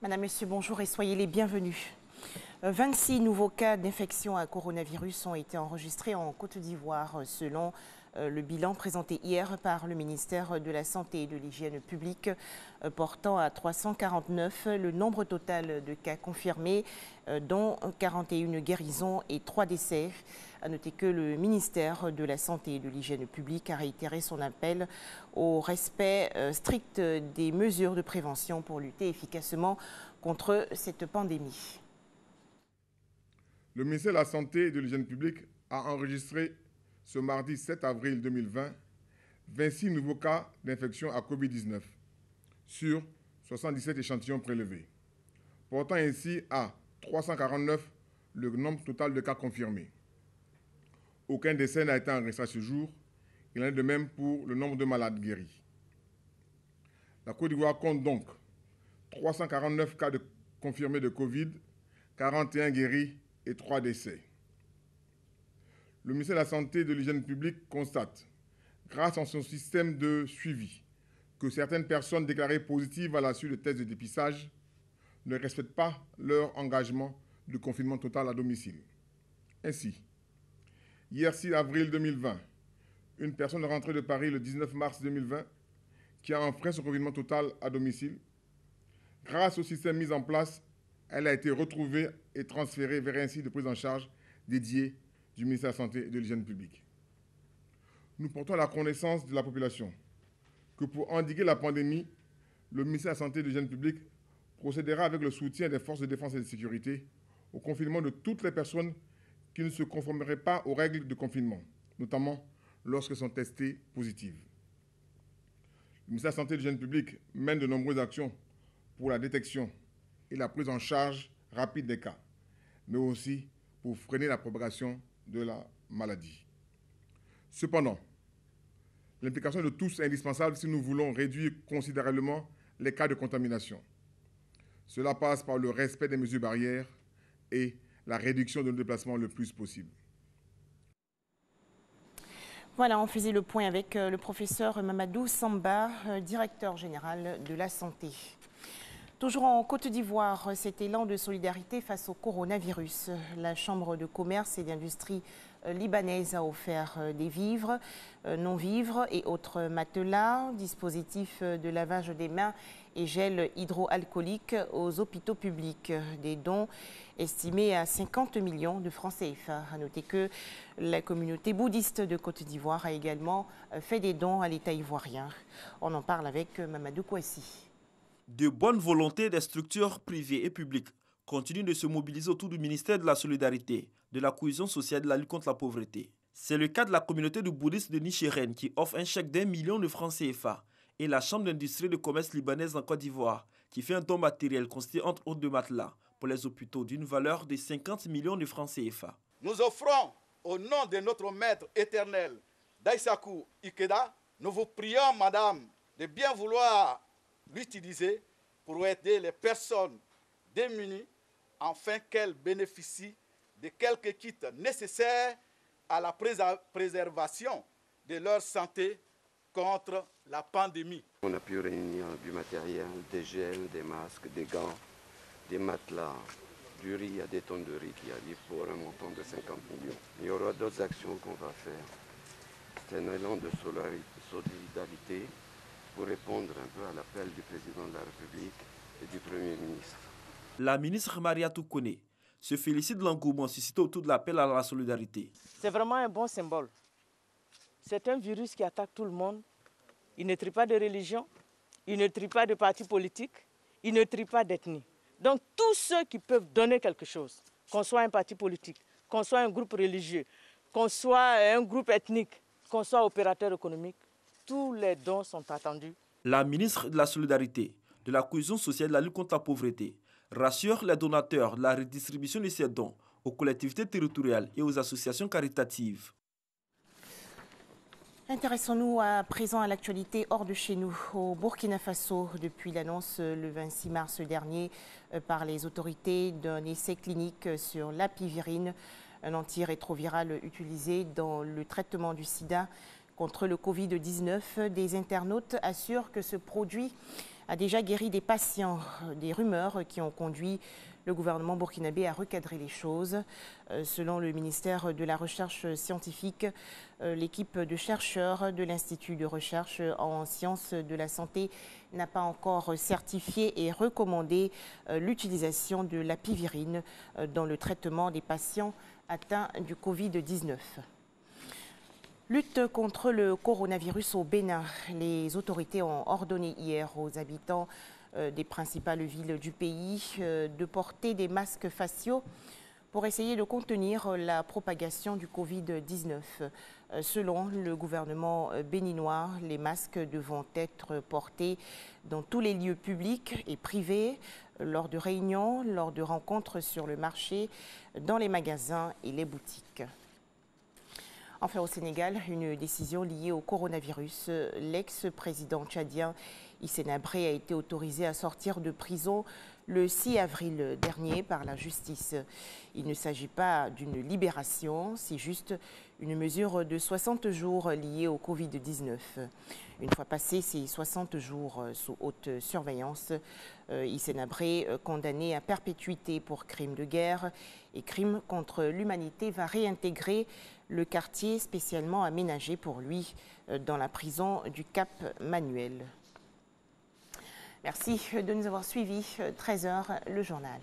Madame, Monsieur, bonjour et soyez les bienvenus. 26 nouveaux cas d'infection à coronavirus ont été enregistrés en Côte d'Ivoire selon le bilan présenté hier par le ministère de la Santé et de l'Hygiène publique, portant à 349 le nombre total de cas confirmés, dont 41 guérisons et 3 décès. À noter que le ministère de la Santé et de l'Hygiène publique a réitéré son appel au respect strict des mesures de prévention pour lutter efficacement contre cette pandémie. Le ministère de la Santé et de l'Hygiène publique a enregistré ce mardi 7 avril 2020 26 nouveaux cas d'infection à Covid-19 sur 77 échantillons prélevés, portant ainsi à 349 le nombre total de cas confirmés. Aucun décès n'a été enregistré à ce jour. Il en est de même pour le nombre de malades guéris. La Côte d'Ivoire compte donc 349 cas confirmés de Covid, 41 guéris et 3 décès. Le ministère de la Santé et de l'Hygiène publique constate, grâce à son système de suivi, que certaines personnes déclarées positives à la suite de tests de dépistage ne respectent pas leur engagement de confinement total à domicile. Ainsi, hier 6 avril 2020, une personne rentrée de Paris le 19 mars 2020 qui a enfreint son confinement total à domicile. Grâce au système mis en place, elle a été retrouvée et transférée vers un site de prise en charge dédié du ministère de la Santé et de l'Hygiène publique. Nous portons à la connaissance de la population que pour endiguer la pandémie, le ministère de la Santé et de l'Hygiène publique procédera avec le soutien des forces de défense et de sécurité au confinement de toutes les personnes qui ne se conformeraient pas aux règles de confinement, notamment lorsqu'elles sont testées positives. Le ministère de la Santé et de l'Hygiène publique mène de nombreuses actions pour la détection et la prise en charge rapide des cas, mais aussi pour freiner la propagation de la maladie. Cependant, l'implication de tous est indispensable si nous voulons réduire considérablement les cas de contamination. Cela passe par le respect des mesures barrières et la réduction de nos déplacements le plus possible. Voilà, on faisait le point avec le professeur Mamadou Samba, directeur général de la santé. Toujours en Côte d'Ivoire, cet élan de solidarité face au coronavirus. La Chambre de commerce et d'industrie libanaise a offert des vivres, non-vivres et autres matelas, dispositifs de lavage des mains et gel hydroalcoolique aux hôpitaux publics. Des dons estimés à 50 millions de francs CFA. À noter que la communauté bouddhiste de Côte d'Ivoire a également fait des dons à l'État ivoirien. On en parle avec Mamadou Kouassi. De bonne volonté des structures privées et publiques continuent de se mobiliser autour du ministère de la Solidarité, de la cohésion sociale et de la lutte contre la pauvreté. C'est le cas de la communauté du bouddhiste de Nicheren qui offre un chèque d'1 million de francs CFA et la Chambre d'industrie et de commerce libanaise en Côte d'Ivoire qui fait un don matériel constitué entre autres de matelas pour les hôpitaux d'une valeur de 50 millions de francs CFA. Nous offrons au nom de notre maître éternel, Daisaku Ikeda, nous vous prions, madame, de bien vouloir l'utiliser pour aider les personnes démunies afin qu'elles bénéficient de quelques kits nécessaires à la préservation de leur santé contre la pandémie. On a pu réunir du matériel, des gels, des masques, des gants, des matelas, du riz, il y a des tonnes de riz qui arrivent pour un montant de 50 millions. Il y aura d'autres actions qu'on va faire. C'est un élan de solidarité pour répondre un peu à l'appel du président de la République et du Premier ministre. La ministre Maria Toukone se félicite de l'engouement suscité autour de l'appel à la solidarité. C'est vraiment un bon symbole. C'est un virus qui attaque tout le monde. Il ne trie pas de religion, il ne trie pas de parti politique, il ne trie pas d'ethnie. Donc tous ceux qui peuvent donner quelque chose, qu'on soit un parti politique, qu'on soit un groupe religieux, qu'on soit un groupe ethnique, qu'on soit opérateur économique, tous les dons sont attendus. La ministre de la Solidarité, de la cohésion sociale et de la lutte contre la pauvreté rassure les donateurs de la redistribution de ces dons aux collectivités territoriales et aux associations caritatives. Intéressons-nous à présent à l'actualité hors de chez nous. Au Burkina Faso, depuis l'annonce le 26 mars dernier par les autorités d'un essai clinique sur l'apivirine, un antirétroviral utilisé dans le traitement du sida contre le Covid-19, des internautes assurent que ce produit a déjà guéri des patients. Des rumeurs qui ont conduit le gouvernement burkinabé à recadrer les choses. Selon le ministère de la Recherche scientifique, l'équipe de chercheurs de l'Institut de recherche en sciences de la santé n'a pas encore certifié et recommandé l'utilisation de l'apivirine dans le traitement des patients atteints du Covid-19. Lutte contre le coronavirus au Bénin. Les autorités ont ordonné hier aux habitants des principales villes du pays de porter des masques faciaux pour essayer de contenir la propagation du Covid-19. Selon le gouvernement béninois, les masques devront être portés dans tous les lieux publics et privés, lors de réunions, lors de rencontres sur le marché, dans les magasins et les boutiques. Enfin, au Sénégal, une décision liée au coronavirus. L'ex-président tchadien Hissène Habré a été autorisé à sortir de prison le 6 avril dernier par la justice. Il ne s'agit pas d'une libération, c'est juste une mesure de 60 jours liée au Covid-19. Une fois passés ces 60 jours sous haute surveillance, Hissène Habré, condamné à perpétuité pour crimes de guerre et crimes contre l'humanité, va réintégrer le quartier spécialement aménagé pour lui dans la prison du Cap Manuel. Merci de nous avoir suivis. 13h, le journal.